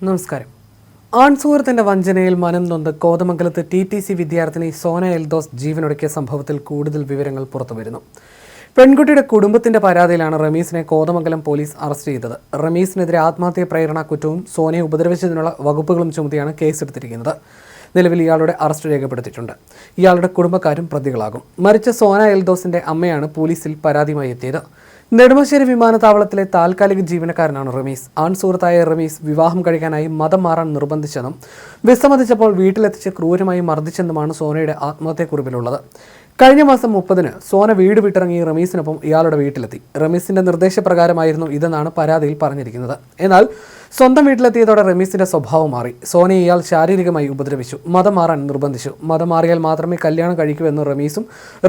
നമസ്കാരം. ആൺസുഹൃത്തിന്റെ വഞ്ചനയിൽ മനം നൊന്ത് കോതമംഗലത്ത് TTC വിദ്യാർത്ഥിനി സോന എൽദോസ് ജീവനൊടുക്കിയ സംഭവത്തിൽ കൂടുതൽ വിവരങ്ങൾ പുറത്തുവരുന്നു. പെൺകുട്ടിയുടെ കുടുംബത്തിന്റെ പരാതിയിലാണ് റമീസിനെ കോതമംഗലം പോലീസ് അറസ്റ്റ് ചെയ്തത്. റമീസിനെതിരെ ആത്മഹത്യാ പ്രേരണ കുറ്റവും സോനയെ ഉപദ്രവിച്ചതിനുള്ള വകുപ്പുകളും ചുമത്തിയാണ് കേസെടുത്തിരിക്കുന്നത്. നിലവിൽ ഇയാളുടെ അറസ്റ്റ് രേഖപ്പെടുത്തിയിട്ടുണ്ട്. ഇയാളുടെ കുടുംബക്കാരും പ്രതികളാകും. മരിച്ച സോന എൽദോസിന്റെ അമ്മയാണ് പോലീസിൽ പരാതിയുമായി എത്തിയത്. നെടുമശ്ശേരി വിമാനത്താവളത്തിലെ താൽക്കാലിക ജീവനക്കാരനാണ് റമീസ്. ആൺസുഹൃത്തായ റമീസ് വിവാഹം കഴിക്കാനായി മതം മാറാൻ നിർബന്ധിച്ചെന്നും വിസമ്മതിച്ചപ്പോൾ വീട്ടിലെത്തിച്ച് ക്രൂരമായി മർദ്ദിച്ചെന്നുമാണ് സോനയുടെ ആത്മഹത്യാക്കുറിപ്പിലുള്ളത്. കഴിഞ്ഞ മാസം 30-ന് സോന വീട് വിട്ടിറങ്ങി റമീസിനൊപ്പം ഇയാളുടെ വീട്ടിലെത്തി. റമീസിന്റെ നിർദ്ദേശപ്രകാരമായിരുന്നു ഇതെന്നാണ് പരാതിയിൽ പറഞ്ഞിരിക്കുന്നത്. എന്നാൽ സ്വന്തം വീട്ടിലെത്തിയതോടെ റമീസിന്റെ സ്വഭാവം മാറി. സോനയെ ഇയാൾ ശാരീരികമായി ഉപദ്രവിച്ചു, മതം മാറാൻ നിർബന്ധിച്ചു. മതം മാറിയാൽ മാത്രമേ കല്യാണം കഴിക്കൂ എന്ന്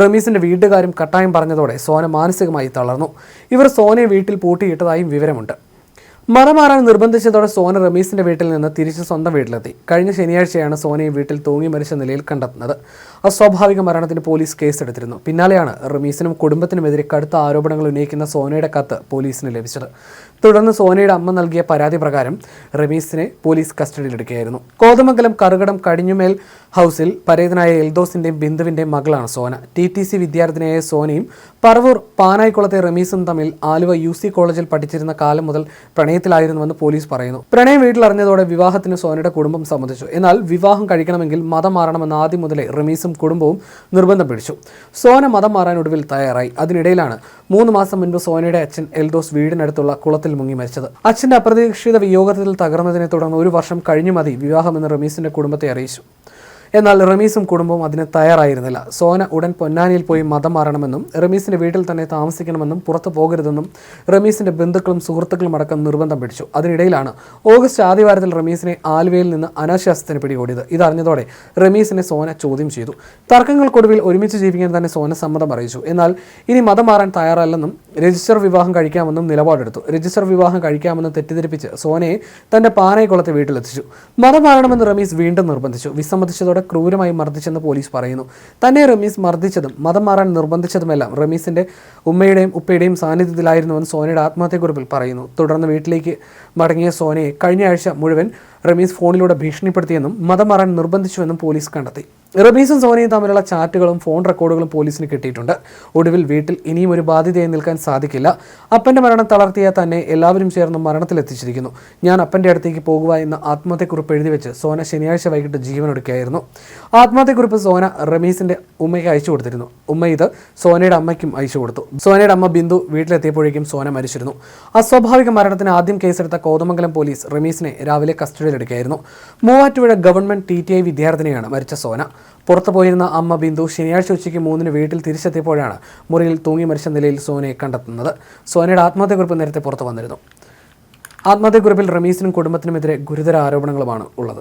റമീസിന്റെ വീട്ടുകാരും കട്ടായം പറഞ്ഞതോടെ സോന മാനസികമായി തളർന്നു. ഇവർ സോനയെ വീട്ടിൽ പൂട്ടിയിട്ടതായും വിവരമുണ്ട്. മതം മാറാൻ നിർബന്ധിച്ചതോടെ സോന റമീസിന്റെ വീട്ടിൽ നിന്ന് തിരിച്ച് സ്വന്തം വീട്ടിലെത്തി. കഴിഞ്ഞ ശനിയാഴ്ചയാണ് സോനയെ വീട്ടിൽ തൂങ്ങി മരിച്ച നിലയിൽ കണ്ടെത്തുന്നത്. അസ്വാഭാവിക മരണത്തിന് പോലീസ് കേസെടുത്തിരുന്നു. പിന്നാലെയാണ് റമീസിനും കുടുംബത്തിനുമെതിരെ കടുത്ത ആരോപണങ്ങൾ ഉന്നയിക്കുന്ന സോനയുടെ കത്ത് പോലീസിന് ലഭിച്ചത്. തുടർന്ന് സോനയുടെ അമ്മ നൽകിയ പരാതി പ്രകാരം റമീസിനെ പോലീസ് കസ്റ്റഡിയിലെടുക്കുകയായിരുന്നു. കോതമംഗലം കറുകടം കടിഞ്ഞുമേൽ ഹൗസിൽ പരേതനായ എൽദോസിന്റെയും ബിന്ദുവിന്റെയും മകളാണ് സോന. TTC വിദ്യാർത്ഥിനിയായ സോനയും പറവൂർ പാനായിക്കുളത്തെ റമീസും തമ്മിൽ ആലുവ UC കോളേജിൽ പഠിച്ചിരുന്ന കാലം മുതൽ പ്രണയത്തിലായിരുന്നുവെന്ന് പോലീസ് പറയുന്നു. പ്രണയം വീട്ടിലറിഞ്ഞതോടെ വിവാഹത്തിന് സോനയുടെ കുടുംബം സമ്മതിച്ചു. എന്നാൽ വിവാഹം കഴിക്കണമെങ്കിൽ മതം മാറണമെന്ന് ആദ്യം മുതലേ റമീസും കുടുംബവും നിർബന്ധം പിടിച്ചു. സോന മതം മാറാൻ ഒടുവിൽ തയ്യാറായി. അതിനിടയിലാണ് 3 മാസം മുൻപ് സോനയുടെ അച്ഛൻ എൽദോസ് വീടിനടുത്തുള്ള കുളത്തിൽ മുങ്ങി മരിച്ചത്. അച്ഛന്റെ അപ്രതീക്ഷിത വിയോഗത്തിൽ തകർന്നതിനെ തുടർന്ന് 1 വർഷം കഴിഞ്ഞു മതി വിവാഹമെന്ന് റമീസിന്റെ കുടുംബത്തെ അറിയിച്ചു. എന്നാൽ റമീസും കുടുംബവും അതിന് തയ്യാറായിരുന്നില്ല. സോന ഉടൻ പൊന്നാനിയിൽ പോയി മതം മാറണമെന്നും റമീസിന്റെ വീട്ടിൽ തന്നെ താമസിക്കണമെന്നും പുറത്തു പോകരുതെന്നും റമീസിന്റെ ബന്ധുക്കളും സുഹൃത്തുക്കളും അടക്കം നിർബന്ധം പിടിച്ചു. അതിനിടയിലാണ് ഓഗസ്റ്റ് ആദ്യവാരത്തിൽ റമീസിനെ ആലുവയിൽ നിന്ന് അനാശാസ്യത്തിന് പിടികൂടിയത്. ഇതറിഞ്ഞതോടെ റമീസിനെ സോന ചോദ്യം ചെയ്തു. തർക്കങ്ങൾക്കൊടുവിൽ ഒരുമിച്ച് ജീവിക്കാൻ തന്നെ സോന സമ്മതം അറിയിച്ചു. എന്നാൽ ഇനി മതം മാറാൻ തയ്യാറല്ലെന്നും രജിസ്റ്റർ വിവാഹം കഴിക്കാമെന്നും നിലപാടെടുത്തു. രജിസ്റ്റർ വിവാഹം കഴിക്കാമെന്ന് തെറ്റിദ്ധരിപ്പിച്ച് സോനയെ തന്റെ പാനായിക്കുളത്തെ വീട്ടിലെത്തിച്ചു. മതം മാറണമെന്ന് റമീസ് വീണ്ടും നിർബന്ധിച്ചു. വിസമ്മതിച്ചതോടെ ക്രൂരമായി മർദ്ദിച്ചെന്ന് പോലീസ് പറയുന്നു. തന്നെ റമീസ് മർദ്ദിച്ചതും മതം മാറാൻ നിർബന്ധിച്ചതുമെല്ലാം റമീസിന്റെ ഉമ്മയുടെയും ഉപ്പയുടെയും സാന്നിധ്യത്തിലായിരുന്നുവെന്ന് സോനയുടെ ആത്മഹത്യാക്കുറിപ്പിൽ പറയുന്നു. തുടർന്ന് വീട്ടിലേക്ക് മടങ്ങിയ സോനയെ കഴിഞ്ഞ ആഴ്ച മുഴുവൻ റമീസ് ഫോണിലൂടെ ഭീഷണിപ്പെടുത്തിയെന്നും മതം മാറാൻ നിർബന്ധിച്ചുവെന്നും പോലീസ് കണ്ടെത്തി. റമീസും സോനയും തമ്മിലുള്ള ചാറ്റുകളും ഫോൺ റെക്കോർഡുകളും പോലീസിന് കിട്ടിയിട്ടുണ്ട്. ഒടുവിൽ വീട്ടിൽ ഇനിയും ഒരു ബാധ്യതയായി നിൽക്കാൻ സാധിക്കില്ല. അപ്പന്റെ മരണം തളർത്തിയ തന്നെ എല്ലാവരും ചേർന്ന് മരണത്തിലെത്തിച്ചിരിക്കുന്നു. ഞാൻ അപ്പന്റെ അടുത്തേക്ക് പോകുക എന്ന ആത്മഹത്യാക്കുറിപ്പ് എഴുതി വെച്ച് സോന ശനിയാഴ്ച വൈകിട്ട് ജീവനൊടുക്കുകയായിരുന്നു. ആത്മഹത്യാക്കുറിപ്പ് സോന റമീസിന്റെ ഉമ്മയ്ക്ക് അയച്ചു കൊടുത്തിരുന്നു. ഉമ്മ ഇത് സോനയുടെ അമ്മയ്ക്കും അയച്ചു കൊടുത്തു. സോനയുടെ അമ്മ ബിന്ദു വീട്ടിലെത്തിയപ്പോഴേക്കും സോന മരിച്ചിരുന്നു. അസ്വാഭാവിക മരണത്തിന് ആദ്യം കേസെടുത്ത കോതമംഗലം പോലീസ് റമീസിനെ രാവിലെ കസ്റ്റഡിയിലെടുക്കുകയായിരുന്നു. മൂവാറ്റുപുഴ ഗവൺമെന്റ് TTI വിദ്യാർത്ഥിനിയാണ് മരിച്ച സോന. പുറത്തു പോയിരുന്ന അമ്മ ബിന്ദു ശനിയാഴ്ച ഉച്ചയ്ക്ക് 3-ന് വീട്ടിൽ തിരിച്ചെത്തിയപ്പോഴാണ് മുറിയിൽ തൂങ്ങി മരിച്ച നിലയിൽ സോനയെ കണ്ടെത്തുന്നത്. സോനയുടെ ആത്മഹത്യാക്കുറിപ്പ് നേരത്തെ പുറത്തു വന്നിരുന്നു. ആത്മഹത്യാക്കുറിപ്പിൽ റമീസിനും കുടുംബത്തിനുമെതിരെ ഗുരുതര ആരോപണങ്ങളുമാണ് ഉള്ളത്.